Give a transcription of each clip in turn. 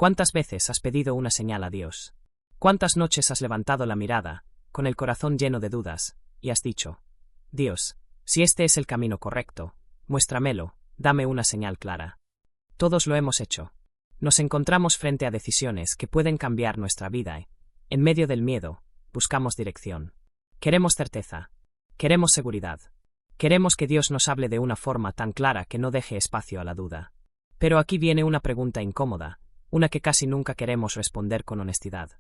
¿Cuántas veces has pedido una señal a Dios? ¿Cuántas noches has levantado la mirada, con el corazón lleno de dudas, y has dicho: Dios, si este es el camino correcto, muéstramelo, dame una señal clara? Todos lo hemos hecho. Nos encontramos frente a decisiones que pueden cambiar nuestra vida y, en medio del miedo, buscamos dirección. Queremos certeza. Queremos seguridad. Queremos que Dios nos hable de una forma tan clara que no deje espacio a la duda. Pero aquí viene una pregunta incómoda, una que casi nunca queremos responder con honestidad.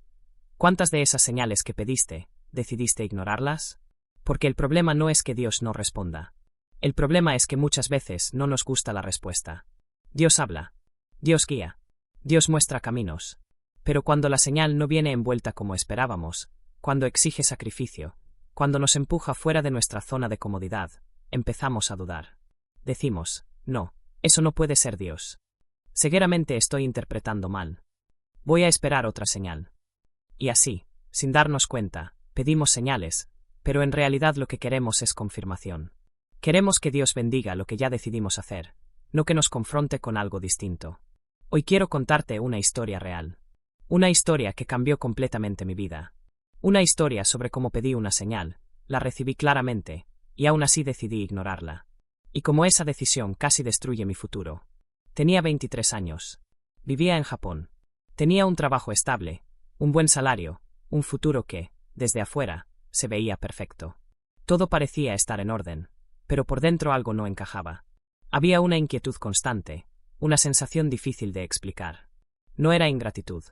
¿Cuántas de esas señales que pediste, decidiste ignorarlas? Porque el problema no es que Dios no responda. El problema es que muchas veces no nos gusta la respuesta. Dios habla. Dios guía. Dios muestra caminos. Pero cuando la señal no viene envuelta como esperábamos, cuando exige sacrificio, cuando nos empuja fuera de nuestra zona de comodidad, empezamos a dudar. Decimos: no, eso no puede ser Dios. Seguramente estoy interpretando mal. Voy a esperar otra señal. Y así, sin darnos cuenta, pedimos señales, pero en realidad lo que queremos es confirmación. Queremos que Dios bendiga lo que ya decidimos hacer, no que nos confronte con algo distinto. Hoy quiero contarte una historia real. Una historia que cambió completamente mi vida. Una historia sobre cómo pedí una señal, la recibí claramente, y aún así decidí ignorarla. Y cómo esa decisión casi destruye mi futuro. Tenía 23 años. Vivía en Japón. Tenía un trabajo estable, un buen salario, un futuro que, desde afuera, se veía perfecto. Todo parecía estar en orden, pero por dentro algo no encajaba. Había una inquietud constante, una sensación difícil de explicar. No era ingratitud.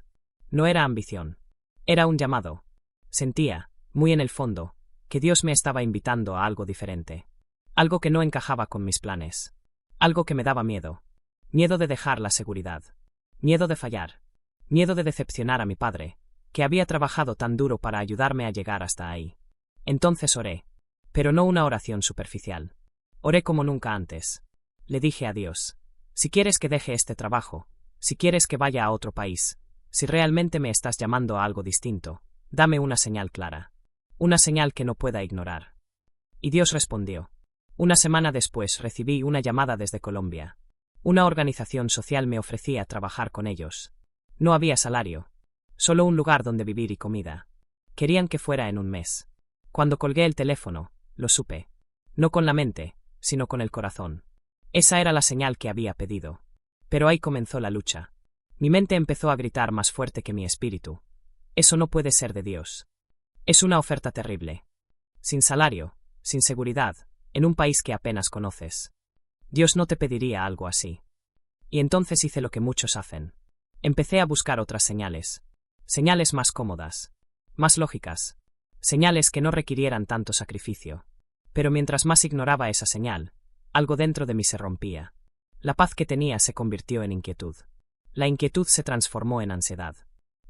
No era ambición. Era un llamado. Sentía, muy en el fondo, que Dios me estaba invitando a algo diferente. Algo que no encajaba con mis planes. Algo que me daba miedo. Miedo de dejar la seguridad. Miedo de fallar. Miedo de decepcionar a mi padre, que había trabajado tan duro para ayudarme a llegar hasta ahí. Entonces oré. Pero no una oración superficial. Oré como nunca antes. Le dije a Dios: si quieres que deje este trabajo, si quieres que vaya a otro país, si realmente me estás llamando a algo distinto, dame una señal clara. Una señal que no pueda ignorar. Y Dios respondió. Una semana después recibí una llamada desde Colombia. Una organización social me ofrecía trabajar con ellos. No había salario. Solo un lugar donde vivir y comida. Querían que fuera en un mes. Cuando colgué el teléfono, lo supe. No con la mente, sino con el corazón. Esa era la señal que había pedido. Pero ahí comenzó la lucha. Mi mente empezó a gritar más fuerte que mi espíritu. Eso no puede ser de Dios. Es una oferta terrible. Sin salario, sin seguridad, en un país que apenas conoces. Dios no te pediría algo así. Y entonces hice lo que muchos hacen. Empecé a buscar otras señales. Señales más cómodas. Más lógicas. Señales que no requirieran tanto sacrificio. Pero mientras más ignoraba esa señal, algo dentro de mí se rompía. La paz que tenía se convirtió en inquietud. La inquietud se transformó en ansiedad.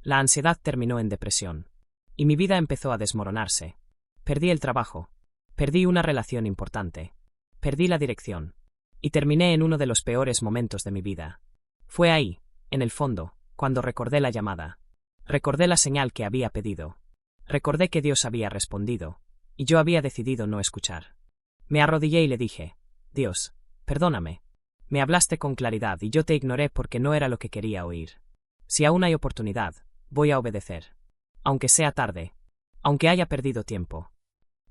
La ansiedad terminó en depresión. Y mi vida empezó a desmoronarse. Perdí el trabajo. Perdí una relación importante. Perdí la dirección. Y terminé en uno de los peores momentos de mi vida. Fue ahí, en el fondo, cuando recordé la llamada. Recordé la señal que había pedido. Recordé que Dios había respondido, y yo había decidido no escuchar. Me arrodillé y le dije: Dios, perdóname. Me hablaste con claridad y yo te ignoré porque no era lo que quería oír. Si aún hay oportunidad, voy a obedecer. Aunque sea tarde. Aunque haya perdido tiempo.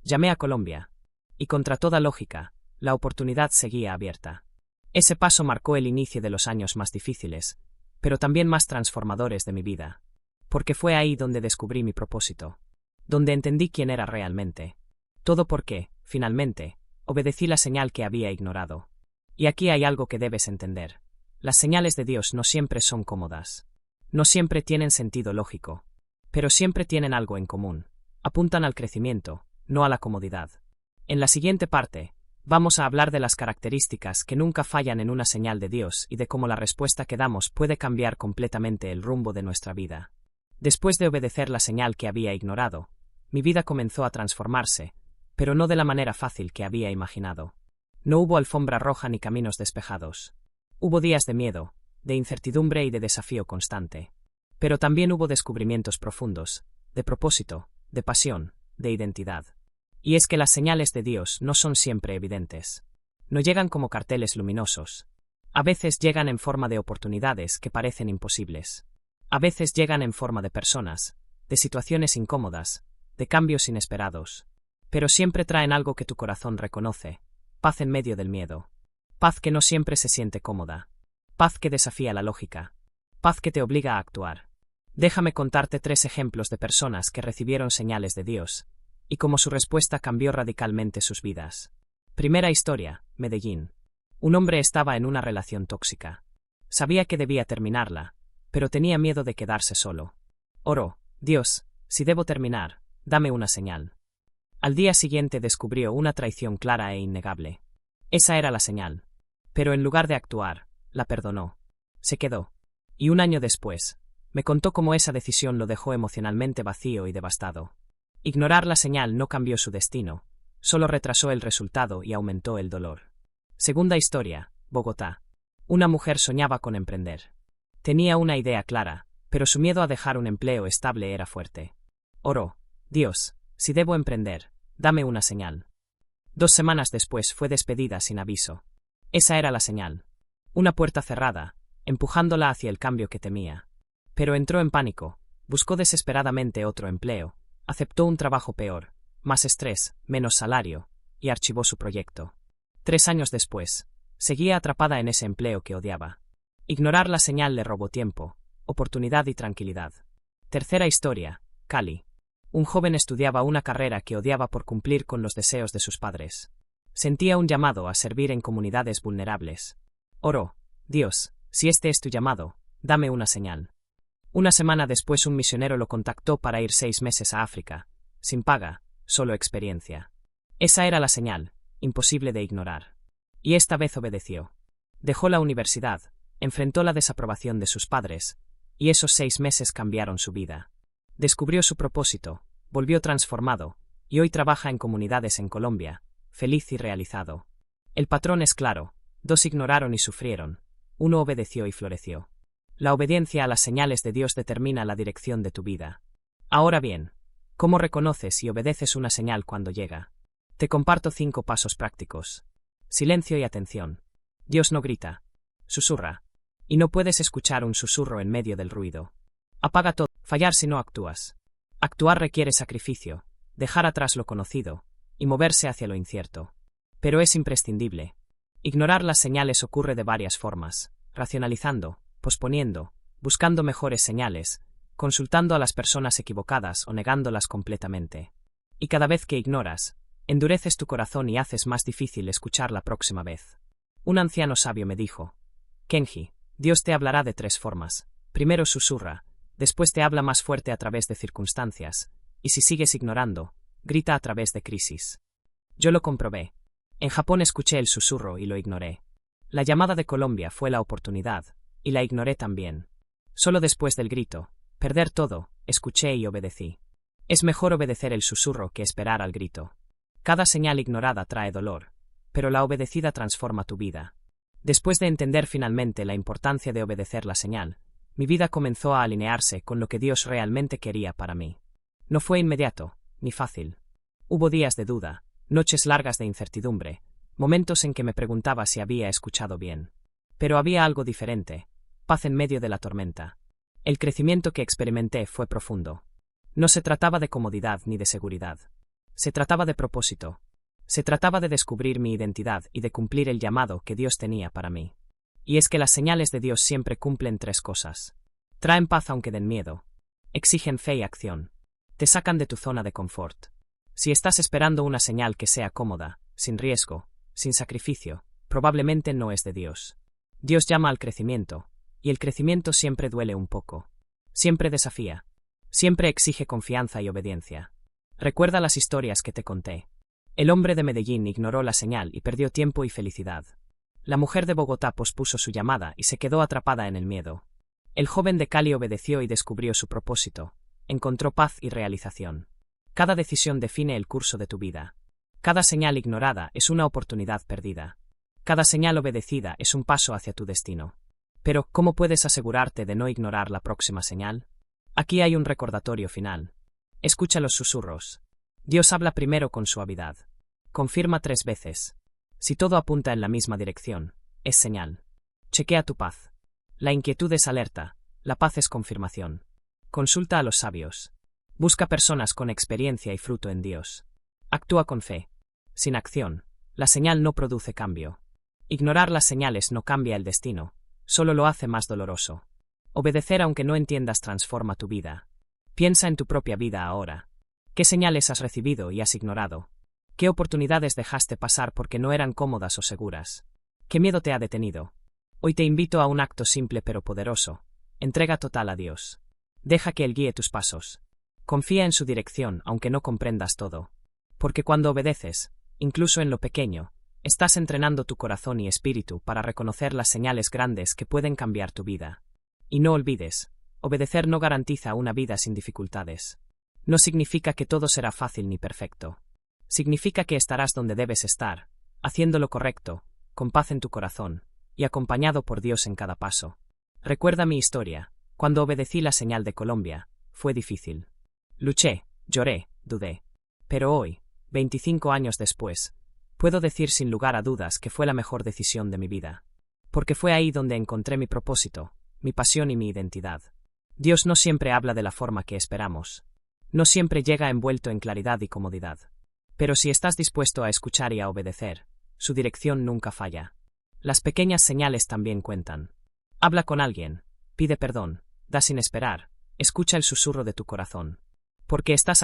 Llamé a Colombia. Y contra toda lógica, la oportunidad seguía abierta. Ese paso marcó el inicio de los años más difíciles, pero también más transformadores de mi vida. Porque fue ahí donde descubrí mi propósito. Donde entendí quién era realmente. Todo porque, finalmente, obedecí la señal que había ignorado. Y aquí hay algo que debes entender. Las señales de Dios no siempre son cómodas. No siempre tienen sentido lógico. Pero siempre tienen algo en común. Apuntan al crecimiento, no a la comodidad. En la siguiente parte, vamos a hablar de las características que nunca fallan en una señal de Dios y de cómo la respuesta que damos puede cambiar completamente el rumbo de nuestra vida. Después de obedecer la señal que había ignorado, mi vida comenzó a transformarse, pero no de la manera fácil que había imaginado. No hubo alfombra roja ni caminos despejados. Hubo días de miedo, de incertidumbre y de desafío constante. Pero también hubo descubrimientos profundos, de propósito, de pasión, de identidad. Y es que las señales de Dios no son siempre evidentes. No llegan como carteles luminosos. A veces llegan en forma de oportunidades que parecen imposibles. A veces llegan en forma de personas, de situaciones incómodas, de cambios inesperados. Pero siempre traen algo que tu corazón reconoce: paz en medio del miedo. Paz que no siempre se siente cómoda. Paz que desafía la lógica. Paz que te obliga a actuar. Déjame contarte 3 ejemplos de personas que recibieron señales de Dios, y cómo su respuesta cambió radicalmente sus vidas. Primera historia, Medellín. Un hombre estaba en una relación tóxica. Sabía que debía terminarla, pero tenía miedo de quedarse solo. Oró: Dios, si debo terminar, dame una señal. Al día siguiente descubrió una traición clara e innegable. Esa era la señal. Pero en lugar de actuar, la perdonó. Se quedó. Y un año después, me contó cómo esa decisión lo dejó emocionalmente vacío y devastado. Ignorar la señal no cambió su destino, solo retrasó el resultado y aumentó el dolor. Segunda historia, Bogotá. Una mujer soñaba con emprender. Tenía una idea clara, pero su miedo a dejar un empleo estable era fuerte. Oró: Dios, si debo emprender, dame una señal. 2 semanas después fue despedida sin aviso. Esa era la señal. Una puerta cerrada, empujándola hacia el cambio que temía. Pero entró en pánico, buscó desesperadamente otro empleo, aceptó un trabajo peor, más estrés, menos salario, y archivó su proyecto. 3 años después, seguía atrapada en ese empleo que odiaba. Ignorar la señal le robó tiempo, oportunidad y tranquilidad. Tercera historia, Cali. Un joven estudiaba una carrera que odiaba por cumplir con los deseos de sus padres. Sentía un llamado a servir en comunidades vulnerables. Oró: Dios, si este es tu llamado, dame una señal. Una semana después un misionero lo contactó para ir 6 meses a África, sin paga, solo experiencia. Esa era la señal, imposible de ignorar. Y esta vez obedeció. Dejó la universidad, enfrentó la desaprobación de sus padres, y esos 6 meses cambiaron su vida. Descubrió su propósito, volvió transformado, y hoy trabaja en comunidades en Colombia, feliz y realizado. El patrón es claro: 2 ignoraron y sufrieron, 1 obedeció y floreció. La obediencia a las señales de Dios determina la dirección de tu vida. Ahora bien, ¿cómo reconoces y obedeces una señal cuando llega? Te comparto 5 pasos prácticos. Silencio y atención. Dios no grita, susurra. Y no puedes escuchar un susurro en medio del ruido. Apaga todo. Fallar si no actúas. Actuar requiere sacrificio, dejar atrás lo conocido, y moverse hacia lo incierto. Pero es imprescindible. Ignorar las señales ocurre de varias formas: racionalizando, posponiendo, buscando mejores señales, consultando a las personas equivocadas o negándolas completamente. Y cada vez que ignoras, endureces tu corazón y haces más difícil escuchar la próxima vez. Un anciano sabio me dijo: Kenji, Dios te hablará de 3 formas. Primero susurra, después te habla más fuerte a través de circunstancias, y si sigues ignorando, grita a través de crisis. Yo lo comprobé. En Japón escuché el susurro y lo ignoré. La llamada de Colombia fue la oportunidad, y la ignoré también. Solo después del grito, perder todo, escuché y obedecí. Es mejor obedecer el susurro que esperar al grito. Cada señal ignorada trae dolor, pero la obedecida transforma tu vida. Después de entender finalmente la importancia de obedecer la señal, mi vida comenzó a alinearse con lo que Dios realmente quería para mí. No fue inmediato, ni fácil. Hubo días de duda, noches largas de incertidumbre, momentos en que me preguntaba si había escuchado bien. Pero había algo diferente: paz en medio de la tormenta. El crecimiento que experimenté fue profundo. No se trataba de comodidad ni de seguridad. Se trataba de propósito. Se trataba de descubrir mi identidad y de cumplir el llamado que Dios tenía para mí. Y es que las señales de Dios siempre cumplen 3 cosas. Traen paz aunque den miedo. Exigen fe y acción. Te sacan de tu zona de confort. Si estás esperando una señal que sea cómoda, sin riesgo, sin sacrificio, probablemente no es de Dios. Dios llama al crecimiento, y el crecimiento siempre duele un poco. Siempre desafía. Siempre exige confianza y obediencia. Recuerda las historias que te conté. El hombre de Medellín ignoró la señal y perdió tiempo y felicidad. La mujer de Bogotá pospuso su llamada y se quedó atrapada en el miedo. El joven de Cali obedeció y descubrió su propósito. Encontró paz y realización. Cada decisión define el curso de tu vida. Cada señal ignorada es una oportunidad perdida. Cada señal obedecida es un paso hacia tu destino. Pero, ¿cómo puedes asegurarte de no ignorar la próxima señal? Aquí hay un recordatorio final. Escucha los susurros. Dios habla primero con suavidad. Confirma 3 veces. Si todo apunta en la misma dirección, es señal. Chequea tu paz. La inquietud es alerta, La paz es confirmación. Consulta a los sabios. Busca personas con experiencia y fruto en Dios. Actúa con fe. Sin acción, la señal no produce cambio. Ignorar las señales no cambia el destino, solo lo hace más doloroso. Obedecer aunque no entiendas transforma tu vida. Piensa en tu propia vida ahora. ¿Qué señales has recibido y has ignorado? ¿Qué oportunidades dejaste pasar porque no eran cómodas o seguras? ¿Qué miedo te ha detenido? Hoy te invito a un acto simple pero poderoso. Entrega total a Dios. Deja que Él guíe tus pasos. Confía en su dirección aunque no comprendas todo. Porque cuando obedeces, incluso en lo pequeño, estás entrenando tu corazón y espíritu para reconocer las señales grandes que pueden cambiar tu vida. Y no olvides, obedecer no garantiza una vida sin dificultades. No significa que todo será fácil ni perfecto. Significa que estarás donde debes estar, haciendo lo correcto, con paz en tu corazón, y acompañado por Dios en cada paso. Recuerda mi historia. Cuando obedecí la señal de Colombia, fue difícil. Luché, lloré, dudé. Pero hoy, 25 años después, puedo decir sin lugar a dudas que fue la mejor decisión de mi vida. Porque fue ahí donde encontré mi propósito, mi pasión y mi identidad. Dios no siempre habla de la forma que esperamos. No siempre llega envuelto en claridad y comodidad. Pero si estás dispuesto a escuchar y a obedecer, su dirección nunca falla. Las pequeñas señales también cuentan. Habla con alguien, pide perdón, da sin esperar, escucha el susurro de tu corazón. Porque estás